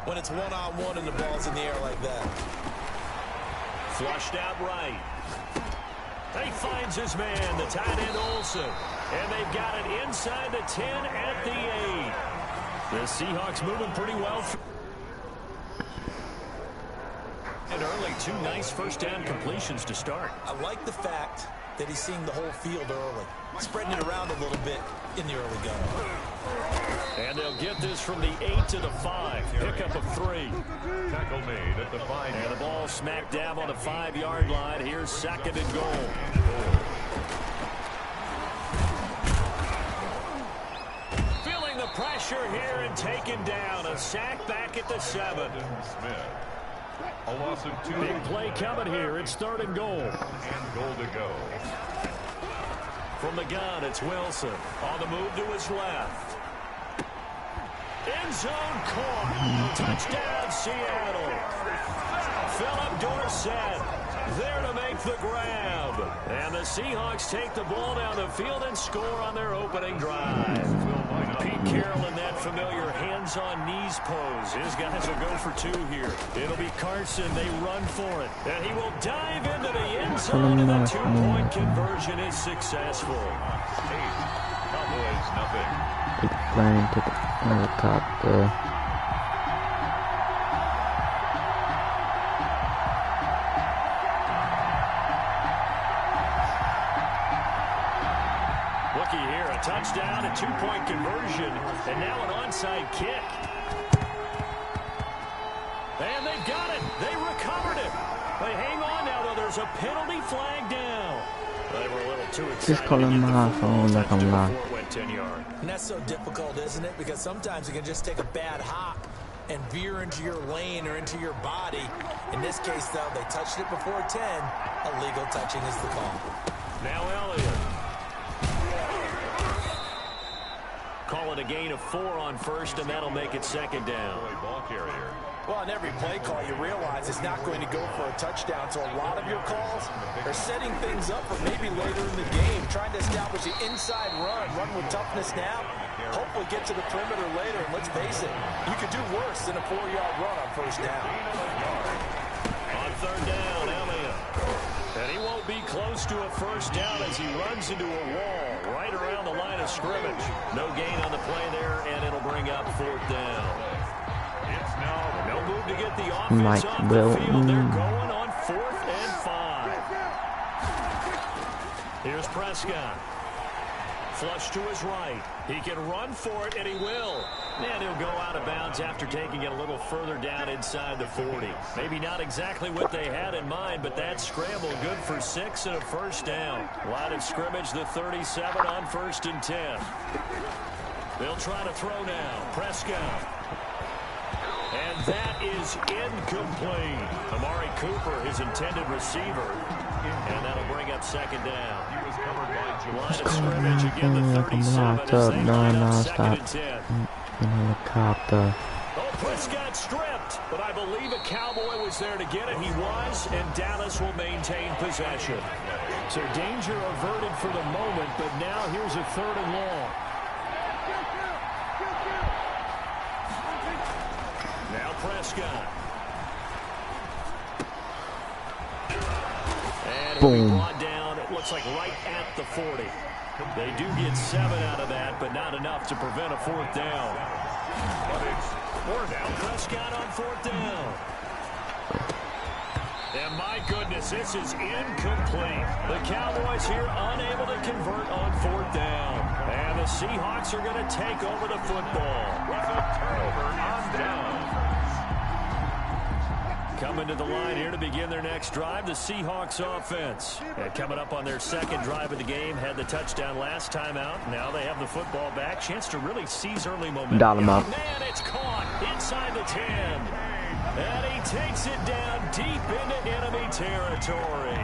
when it's one-on-one and the ball's in the air like that. Flushed out right. He finds his man, the tight end Olsen. And they've got it inside the 10 at the 8. The Seahawks moving pretty well. And early, 2 nice first down completions to start. I like the fact that he's seeing the whole field early, spreading it around a little bit in the early going. And they'll get this from the 8 to the 5. Pickup of 3. Tackle made at the 5. And the ball smack dab on the 5-yard line. Here's 2nd and goal. Feeling the pressure here and taken down. A sack back at the 7. A loss of 2. Big play coming here. It's 3rd and goal. And goal to go. From the gun, it's Wilson. On the move to his left. End zone caught. Touchdown, Seattle. Philip Dorsett there to make the grab. And the Seahawks take the ball down the field and score on their opening drive. Pete Carroll in that familiar hands-on-knees pose. His guys will go for 2 here. It'll be Carson. They run for it. And he will dive into the end zone, and the 2-point conversion is successful. 8. Cowboys, nothing. Big plane to the top there. Looky here, a touchdown, a 2-point conversion, and now an onside kick. And they got it. They recovered it. They hang on now, though. There's a penalty flag down. They were a little too excited. Just call him like I'm not. And that's so difficult, isn't it? Because sometimes you can just take a bad hop and veer into your lane or into your body. In this case, though, they touched it before 10. Illegal touching is the call. Now Elliott. Call it a gain of 4 on first, and that'll make it 2nd down. Ball carrier. Well, on every play call, you realize it's not going to go for a touchdown. So a lot of your calls are setting things up for maybe later in the game, trying to establish the inside run with toughness now. Hopefully get to the perimeter later. And let's face it, you could do worse than a 4-yard run on first down. On 3rd down, Elliott. And he won't be close to a first down as he runs into a wall right around the line of scrimmage. No gain on the play there, and it'll bring up 4th down. No move to get the offense off the field. They're going on 4th and 5. Here's Prescott. Flush to his right. He can run for it, and he will. And he'll go out of bounds after taking it a little further down inside the 40. Maybe not exactly what they had in mind, but that scramble good for 6 and a first down. Line of scrimmage, the 37 on 1st and 10. They'll try to throw now. Prescott. And that is incomplete. Amari Cooper, his intended receiver. And that'll bring up 2nd down. Line of scrimmage again, the 37 as they line up 2nd and 10. Helicopter. Oh, Prescott stripped, but I believe a Cowboy was there to get it. He was, and Dallas will maintain possession. So danger averted for the moment, but now here's a 3rd and long. Now Prescott. And he'll be brought down, it looks like right at the 40. They do get 7 out of that, but not enough to prevent a 4th down. But it's 4th down. Prescott on 4th down. And my goodness, this is incomplete. The Cowboys here unable to convert on 4th down. And the Seahawks are going to take over the football. With a turnover on down. Coming to the line here to begin their next drive, the Seahawks offense. And coming up on their 2nd drive of the game, had the touchdown last time out. Now they have the football back. Chance to really seize early momentum. Dial him up. Man, it's caught inside the 10. And he takes it down deep into enemy territory.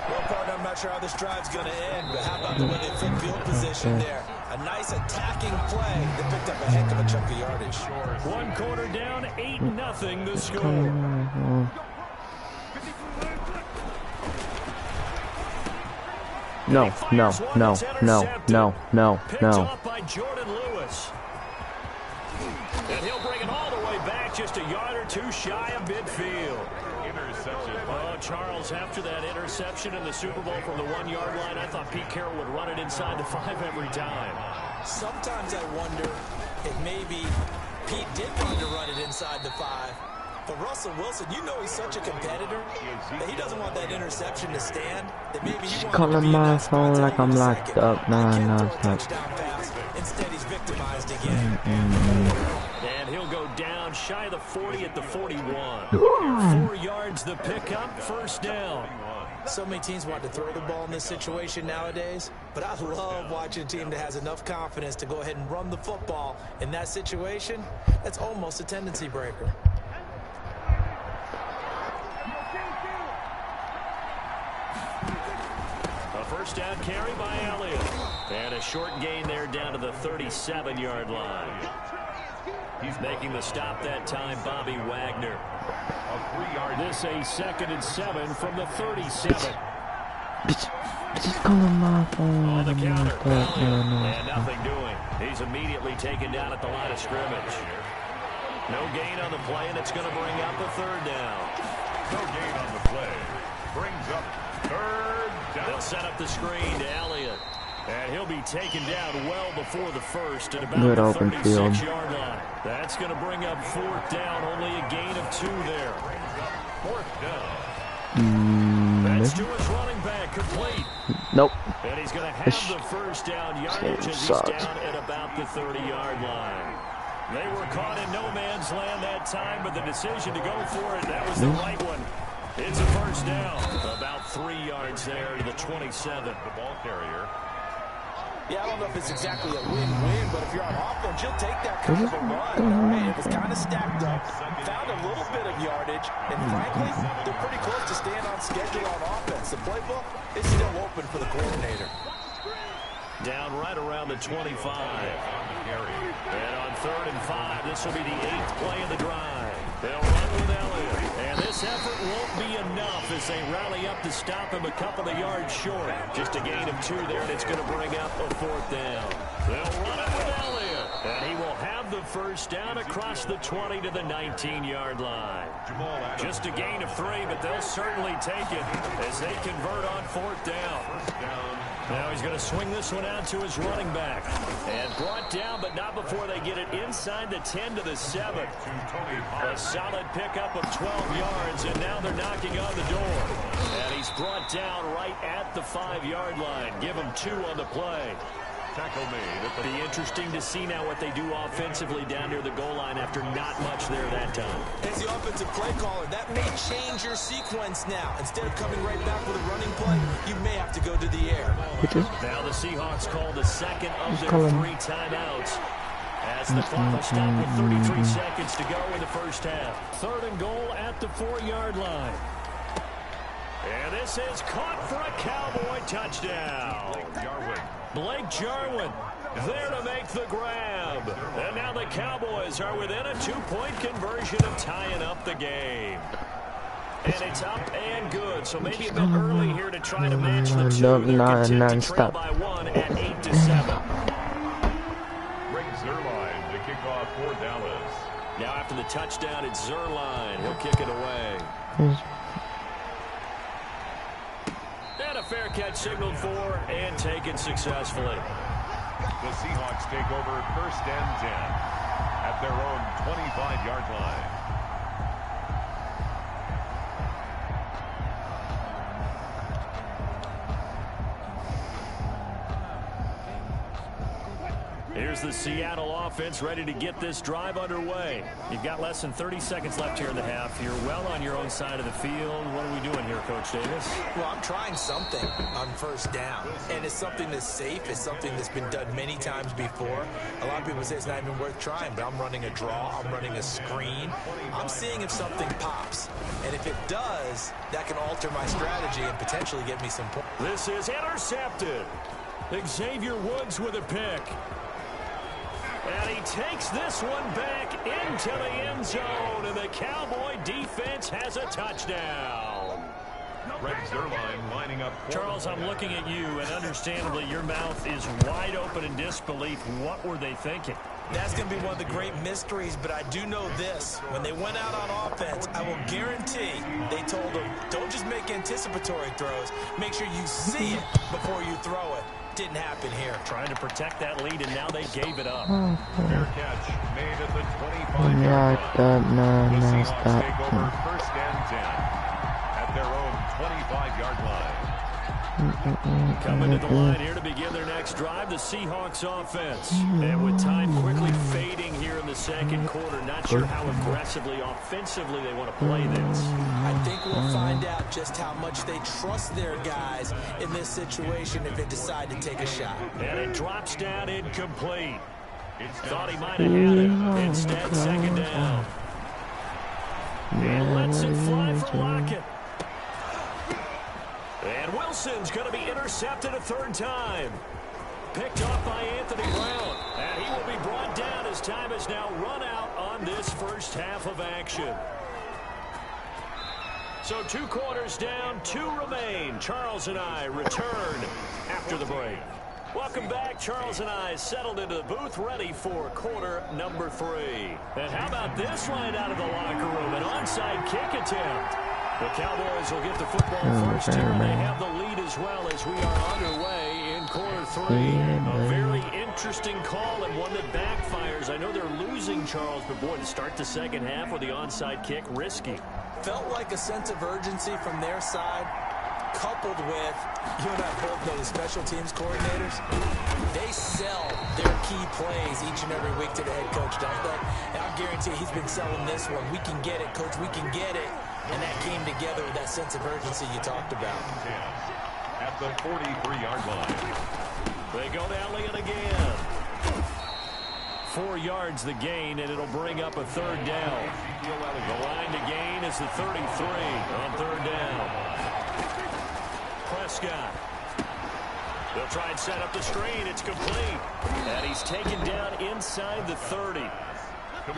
Well, partner, I'm not sure how this drive's going to end, but how about the way they flip field position there? A nice attacking play that picked up a heck of a chunk of yardage. 1 quarter down, 8-0 the score. No. Picked off by Jordan Lewis. And he'll bring Running it all the way back, just a yard or two shy of midfield. Interception. Oh, Charles, after that interception in the Super Bowl from the 1-yard line, I thought Pete Carroll would run it inside the 5 every time. Sometimes I wonder if maybe Pete did want to run it inside the 5. But Russell Wilson, you know he's such a competitor that he doesn't want that interception to stand. That maybe he wants to be in that spot to like I'm take a locked second. up. Nah, He can't nah, throw a it's not. touchdown pass. Instead, he's victimized again. And he'll go down shy of the 40 at the 41. 4 yards the pickup, first down. So many teams want to throw the ball in this situation nowadays, but I love watching a team that has enough confidence to go ahead and run the football. In that situation, that's almost a tendency breaker. A first down carry by Elliott. And a short gain there down to the 37-yard line. He's making the stop that time, Bobby Wagner. This a 2nd and 7 from the 37. Just call him my phone. On the counter, No, and nothing doing. He's immediately taken down at the line of scrimmage. No gain on the play, and it's going to bring up a 3rd down. No gain on the play. Brings up 3rd down. They'll set up the screen to Elliott. And he'll be taken down well before the first at about Good the open field. 36-yard line. That's going to bring up 4th down, only a gain of 2 there. 4th down. That's to his running back, complete. Nope. And he's going to have the first down yardage as he's sucks. down at about the 30-yard line. They were caught in no man's land that time, but the decision to go for it, that was the right one. It's a first down. About 3 yards there to the 27. The ball carrier. Yeah, I don't know if it's exactly a win-win, but if you're on offense, you'll take that kind of a run. All right, it was kind of stacked up, found a little bit of yardage, and frankly, they're pretty close to staying on schedule on offense. The playbook is still open for the coordinator. Down right around the 25. And on 3rd and 5, this will be the 8th play of the drive. They'll run with Elliott. And this effort won't be enough as they rally up to stop him a couple of yards short. Just a gain of 2 there, and it's going to bring up a 4th down. They'll run it with Elliott. And he will have the first down across the 20 to the 19-yard line. Just a gain of 3, but they'll certainly take it as they convert on 4th down. Now he's going to swing this one out to his running back. And brought down, but not before they get it inside the 10 to the 7. A solid pickup of 12 yards, and now they're knocking on the door. And he's brought down right at the 5-yard line. Give him 2 on the play. Tackle made. Be interesting to see now what they do offensively down near the goal line after not much there that time. As the offensive play caller, that may change your sequence now. Instead of coming right back with a running play, you may have to go to the air. Now the Seahawks call the second of their 3 timeouts. As the clock will stop with 33 seconds to go in the first half. 3rd and goal at the 4-yard line. And this is caught for a Cowboy touchdown. Blake Jarwin there to make the grab. And now the Cowboys are within a 2-point conversion of tying up the game. And it's up and good. So maybe a bit early here to try to match the 2. They're content to trail by 1 at 8-7. Zerline to kick off for Dallas. Now after the touchdown, it's Zerline. He'll kick it away. And a fair catch signaled for and taken successfully. The Seahawks take over 1st and 10 at their own 25-yard line. Here's the Seattle offense ready to get this drive underway. You've got less than 30 seconds left here in the half. You're well on your own side of the field. What are we doing here, Coach Davis? Well, I'm trying something on 1st down, and it's something that's safe. It's something that's been done many times before. A lot of people say it's not even worth trying, but I'm running a draw. I'm running a screen. I'm seeing if something pops, and if it does, that can alter my strategy and potentially get me some points. This is intercepted. Xavier Woods with a pick. And he takes this one back into the end zone, and the Cowboy defense has a touchdown. Greg Zerline lining up. Charles, I'm looking at you, and understandably your mouth is wide open in disbelief. What were they thinking? That's going to be one of the great mysteries, but I do know this. When they went out on offense, I will guarantee they told them, don't just make anticipatory throws. Make sure you see it before you throw it. Didn't happen here. Trying to protect that lead, and now they gave it up. Fair catch made at the 25-yard Yeah, line. The nice Seahawks take over that. first and 10 at their own 25-yard line. Coming to the line here to begin their next drive, the Seahawks offense. And with time quickly fading here in the second quarter, not sure how aggressively, offensively they want to play this. I think we'll find out just how much they trust their guys in this situation if they decide to take a shot. And it drops down incomplete. Thought he might have had it. Instead, second down. And lets it fly for Lockett. And Wilson's going to be intercepted a third time. Picked off by Anthony Brown. And he will be brought down as time has now run out on this first half of action. So 2 quarters down, 2 remain. Charles and I return after the break. Welcome back. Charles and I settled into the booth, ready for quarter number 3. And how about this line out of the locker room? An onside kick attempt. The Cowboys will get the football first here, and they have the lead as well as we are underway in quarter 3. A very interesting call and one that backfires. I know they're losing, Charles, but boy, to start the second half with the onside kick, risky. Felt like a sense of urgency from their side, coupled with, you and I both know the special teams coordinators, they sell their key plays each and every week to the head coach, don't they? And I guarantee he's been selling this one. We can get it, coach, we can get it. And that came together with that sense of urgency you talked about. At the 43-yard line. They go to Elliott again. 4 yards the gain, and it'll bring up a third down. The line to gain is the 33 on third down. Prescott. They'll try and set up the screen. It's complete. And he's taken down inside the 30.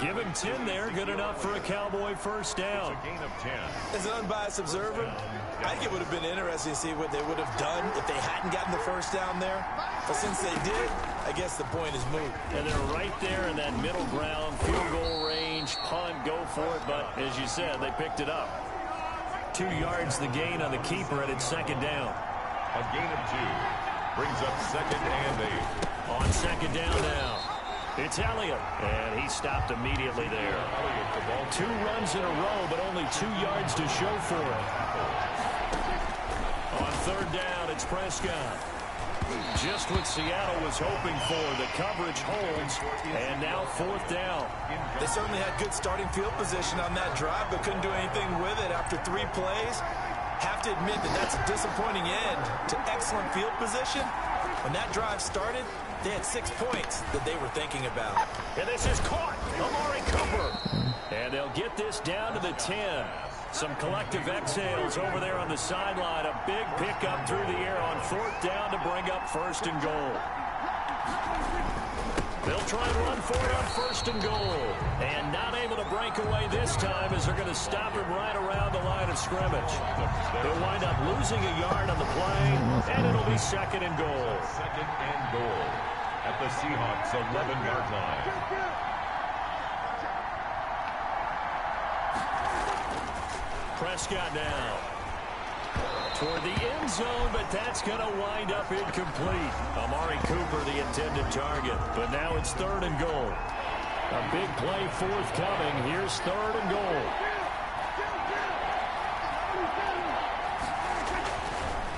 Give him 10 there. Good enough for a Cowboy first down. A gain of 10. As an unbiased observer, I think it would have been interesting to see what they would have done if they hadn't gotten the first down there. But since they did, I guess the point is moot. And they're right there in that middle ground, field goal range, punt, go for it. But as you said, they picked it up. 2 yards the gain on the keeper, and it's second down. A gain of 2 brings up second and 8. On second down now. It's Elliott, and he stopped immediately there. 2 runs in a row, but only 2 yards to show for it. On third down, it's Prescott. Just what Seattle was hoping for. The coverage holds, and now fourth down. They certainly had good starting field position on that drive, but couldn't do anything with it after 3 plays. Have to admit that that's a disappointing end to excellent field position. When that drive started, they had 6 points that they were thinking about. And this is caught. Amari Cooper. And they'll get this down to the 10. Some collective exhales over there on the sideline. A big pickup through the air on fourth down to bring up first and goal. They'll try and run for it on first and goal. And not able to break away this time as they're going to stop him right around the line of scrimmage. They'll wind up losing a yard on the play, and it'll be second and goal. Second and goal at the Seahawks 11-yard line. Prescott now toward the end zone, but that's going to wind up incomplete. Amari Cooper, the intended target, but now it's third and goal. A big play forthcoming. Here's third and goal.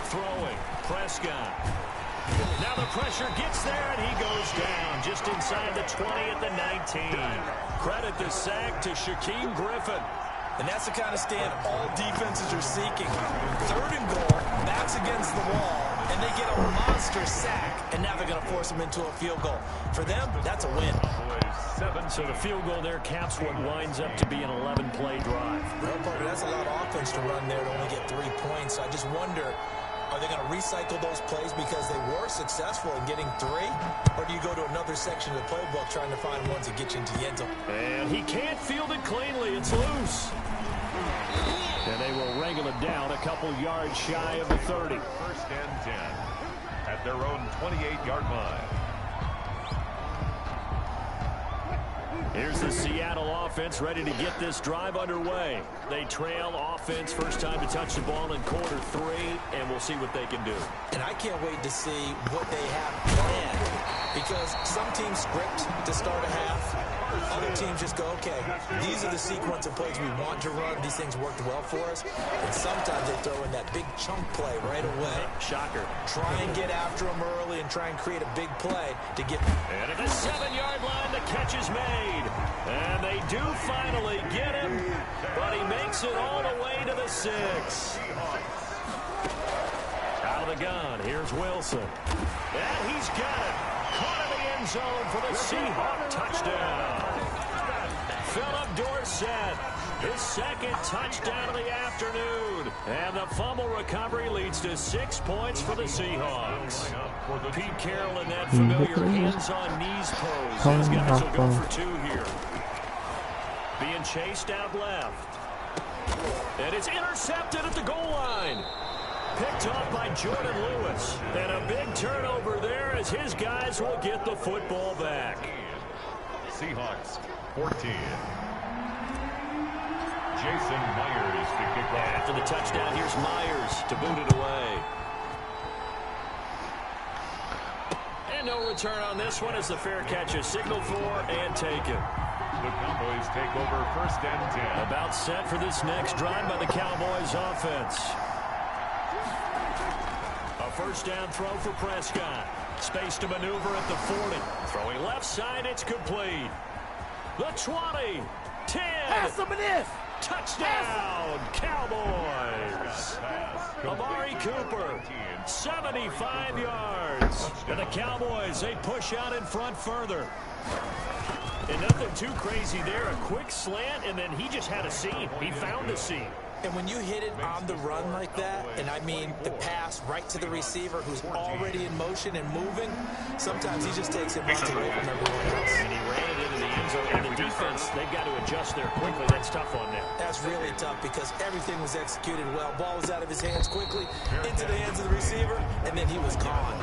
Throwing, Prescott. Now the pressure gets there, and he goes down just inside the 20 at the 19. Credit the sack to Shaquem Griffin. And that's the kind of stand all defenses are seeking. Third and goal, backs against the wall, and they get a monster sack, and now they're going to force them into a field goal. For them, that's a win. So the field goal there caps what winds up to be an 11-play drive. Well, Parker, that's a lot of offense to run there to only get 3 points. I just wonder, are they going to recycle those plays because they were successful in getting 3? Or do you go to another section of the playbook trying to find ones that get you into the end zone? And he can't field it cleanly. It's loose. And they will wrangle it down a couple yards shy of the 30. First and 10 at their own 28-yard line. Here's the Seattle offense ready to get this drive underway. They trail offense first time to touch the ball in quarter 3, and we'll see what they can do. And I can't wait to see what they have planned, because some teams script to start a half. Other teams just go, okay, these are the sequence of plays we want to run. These things worked well for us. And sometimes they throw in that big chunk play right away. Shocker. Try and get after them early and try and create a big play to get. And at the 7-yard line, the catch is made. And they do finally get him, but he makes it all the way to the 6. Out of the gun, here's Wilson. And he's got it. Caught in the end zone for the Seahawk touchdown. Philip Dorsett, his second touchdown of the afternoon. And the fumble recovery leads to 6 points for the Seahawks. Pete Carroll in that familiar hands-on knees pose. These guys will go for 2 here. Being chased out left. And it's intercepted at the goal line. Picked off by Jordan Lewis. And a big turnover there as his guys will get the football back. Seahawks 14. Jason Myers to kick off. After the touchdown, here's Myers to boot it away. And no return on this one as the fair catch is signaled for and taken. The Cowboys take over first and 10. About set for this next drive by the Cowboys offense. A first down throw for Prescott. Space to maneuver at the 40. Throwing left side, it's complete. The 20. 10. Pass them in. Touchdown, Cowboys. Amari Cooper, 75 yards. And the Cowboys, they push out in front further. And nothing too crazy there. A quick slant, and then he just had a seam. He found a seam. And when you hit it on the run like that, and I mean the pass right to the receiver who's already in motion and moving, sometimes he just takes it runs away from everyone else. And he ran it into the end zone. And the defense, they've got to adjust there quickly. That's tough on them. That's really tough because everything was executed well. Ball was out of his hands quickly, into the hands of the receiver, and then he was gone.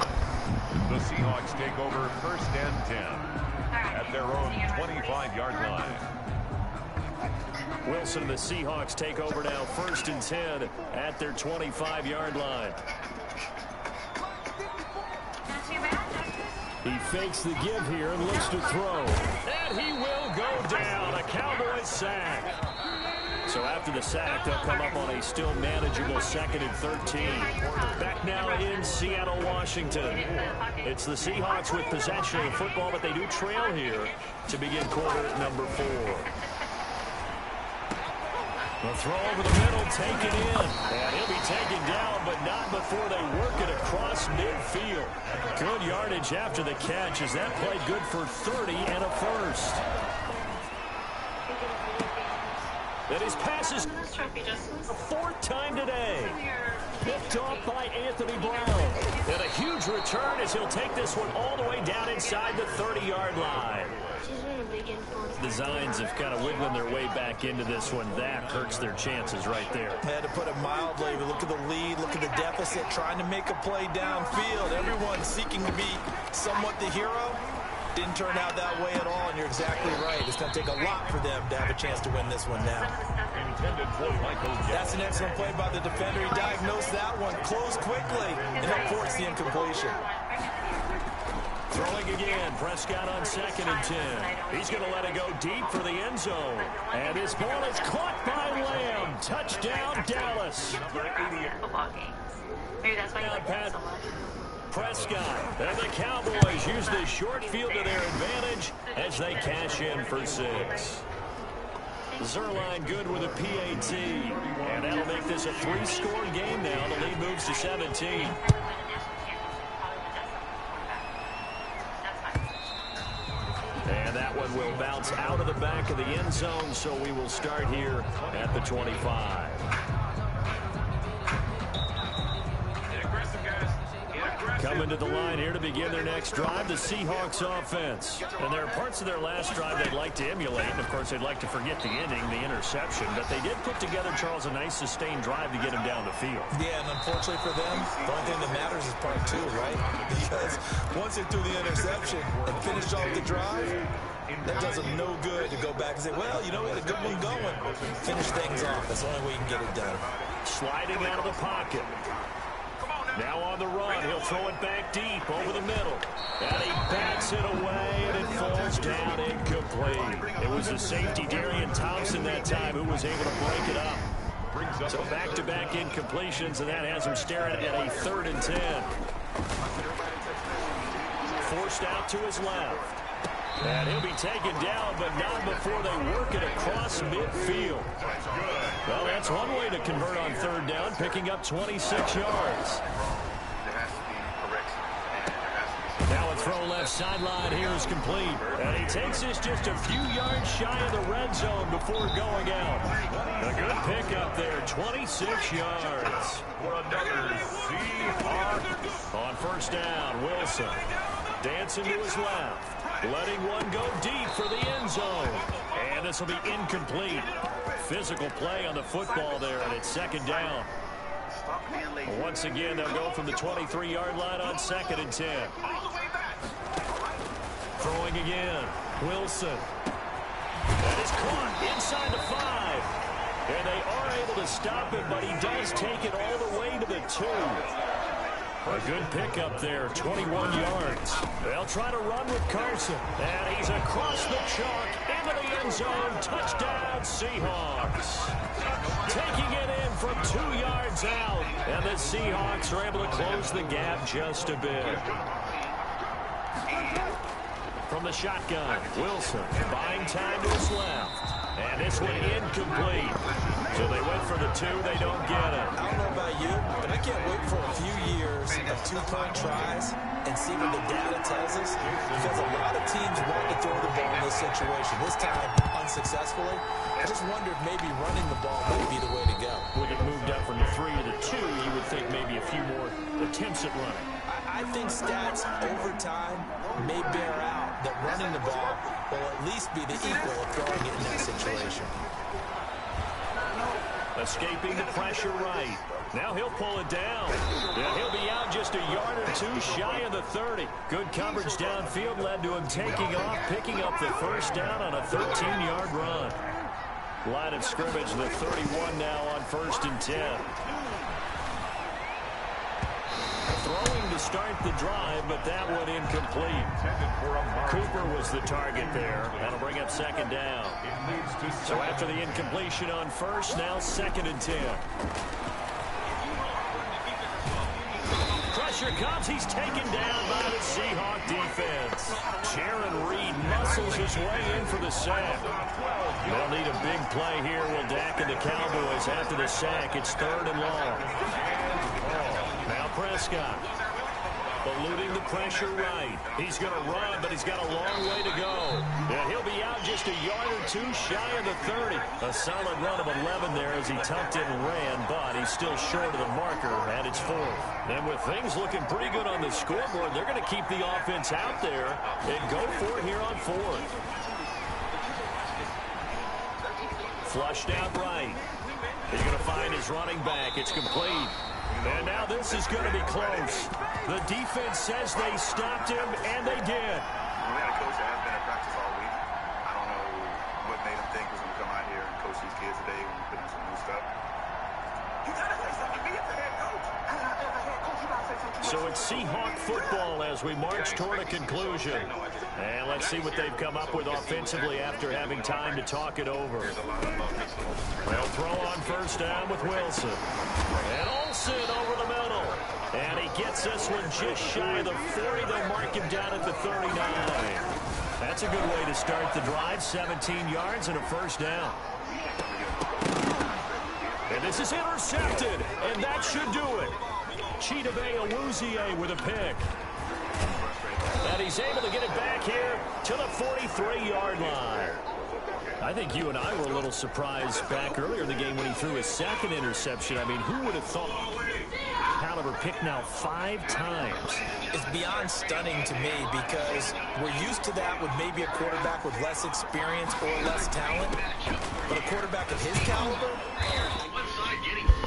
The Seahawks take over first and 10 at their own 25-yard line. Wilson and the Seahawks take over now first and 10 at their 25-yard line. He fakes the give here and looks to throw. And he will go down. A Cowboys sack. So after the sack, they'll come up on a still manageable 2nd and 13. Back now in Seattle, Washington. It's the Seahawks with possession of the football, but they do trail here to begin quarter number 4. The throw over the middle, taken in. And he'll be taken down, but not before they work it across midfield. Good yardage after the catch as that played good for 30 and a first. That his passes a 4th time today. Picked off by Anthony Brown. And a huge return as he'll take this one all the way down inside the 30-yard line. Designs have kind of wiggling their way back into this one. That hurts their chances right there. They had to put it mildly. Look at the lead, look at the deficit, trying to make a play downfield. Everyone seeking to be somewhat the hero. Didn't turn out that way at all, and you're exactly right. It's going to take a lot for them to have a chance to win this one now. That's an excellent play by the defender. He diagnosed that one, closed quickly, and that forced the incompletion. Throwing again, Prescott on 2nd and 10. He's going to let it go deep for the end zone. And his ball is caught by Lamb. Touchdown, Dallas. Maybe that's why you like that so much. Prescott and the Cowboys use the short field to their advantage as they cash in for 6. Zerline good with a PAT. And that'll make this a 3-score game now. The lead moves to 17. And that one will bounce out of the back of the end zone, so we will start here at the 25. Get aggressive, guys. Get aggressive. Coming to the line here to begin their next drive, the Seahawks offense. And there are parts of their last drive they'd like to emulate. And, of course, they'd like to forget the ending, the interception. But they did put together, Charles, a nice sustained drive to get him down the field. Yeah, and unfortunately for them, the only thing that matters is part two, right? Because once they threw the interception and finished off the drive, that does them no good to go back and say, well, you know, we had a good one going. Finish things off. That's the only way you can get it done. Sliding out of the pocket. Now on the run, he'll throw it back deep over the middle. And he backs it away, and it falls down incomplete. It was the safety, Darian Thompson, that time, who was able to break it up. So back-to-back incompletions, and that has him staring at a 3rd and 10. Forced out to his left. And he'll be taken down, but not before they work it across midfield. Well, that's one way to convert on 3rd down, picking up 26 yards. Now a throw left sideline here is complete. And he takes this just a few yards shy of the red zone before going out. A good pickup there, 26 yards. For another Seahawks. On 1st down, Wilson dancing to his left. Letting one go deep for the end zone. And this will be incomplete. Physical play on the football there, and it's 2nd down. Once again, they'll go from the 23-yard line on 2nd and 10. Throwing again. Wilson. That is caught inside the 5. And they are able to stop him, but he does take it all the way to the 2. A good pickup there, 21 yards. They'll try to run with Carson. And he's across the chalk into the end zone. Touchdown, Seahawks. Taking it in from 2 yards out. And the Seahawks are able to close the gap just a bit. From the shotgun, Wilson buying time to his left. And this one incomplete. So they went for the 2. They don't get it. I don't know about you, but I can't wait for a few years of 2-point tries and see what the data tells us. Because a lot of teams want to throw the ball in this situation. This time, unsuccessfully. I just wonder if maybe running the ball might be the way to go. With it moved up from the 3 to the 2, you would think maybe a few more attempts at running. I think stats over time may bear out that running the ball will at least be the equal of throwing it in that situation. Escaping the pressure right. Now he'll pull it down. And he'll be out just a yard or 2 shy of the 30. Good coverage downfield led to him taking off, picking up the 1st down on a 13-yard run. Line of scrimmage, the 31 now on 1st and 10. Throwing to start the drive, but that one incomplete. Cooper was the target there. That'll bring up 2nd down. So after the incompletion on 1st, now 2nd and 10. Pressure comes. He's taken down by the Seahawk defense. Sharon Reed muscles his way in for the sack. They'll need a big play here, will Dak and the Cowboys after the sack. It's 3rd and long. Now Prescott, eluding the pressure right. He's going to run, but he's got a long way to go. And he'll be out just a yard or 2 shy of the 30. A solid run of 11 there as he tucked in and ran, but he's still short of the marker, and it's 4th. And with things looking pretty good on the scoreboard, they're going to keep the offense out there and go for it here on 4th. Flushed out right. He's going to find his running back. It's complete. And now this is going to be close. The defense says they stopped him, and they did. We had a coach that has been at practice all week. I don't know what made him think he was going to come out here and coach these kids today when we put in some new stuff. You got to say something to me as a head coach. As a head coach, you got to say something to me. So it's Seahawk football as we march toward a conclusion. And let's see what they've come up with offensively after having time to talk it over. They'll throw on 1st down with Wilson. And Olsen over the middle. And he gets this one just shy of the 40. They'll mark him down at the 39. That's a good way to start the drive. 17 yards and a 1st down. And this is intercepted. And that should do it. Chidobe Awuzie with a pick. And he's able to get it back here to the 43-yard line. I think you and I were a little surprised back earlier in the game when he threw his 2nd interception. I mean, who would have thought how caliber picked now 5 times. It's beyond stunning to me because we're used to that with maybe a quarterback with less experience or less talent. But a quarterback of his caliber,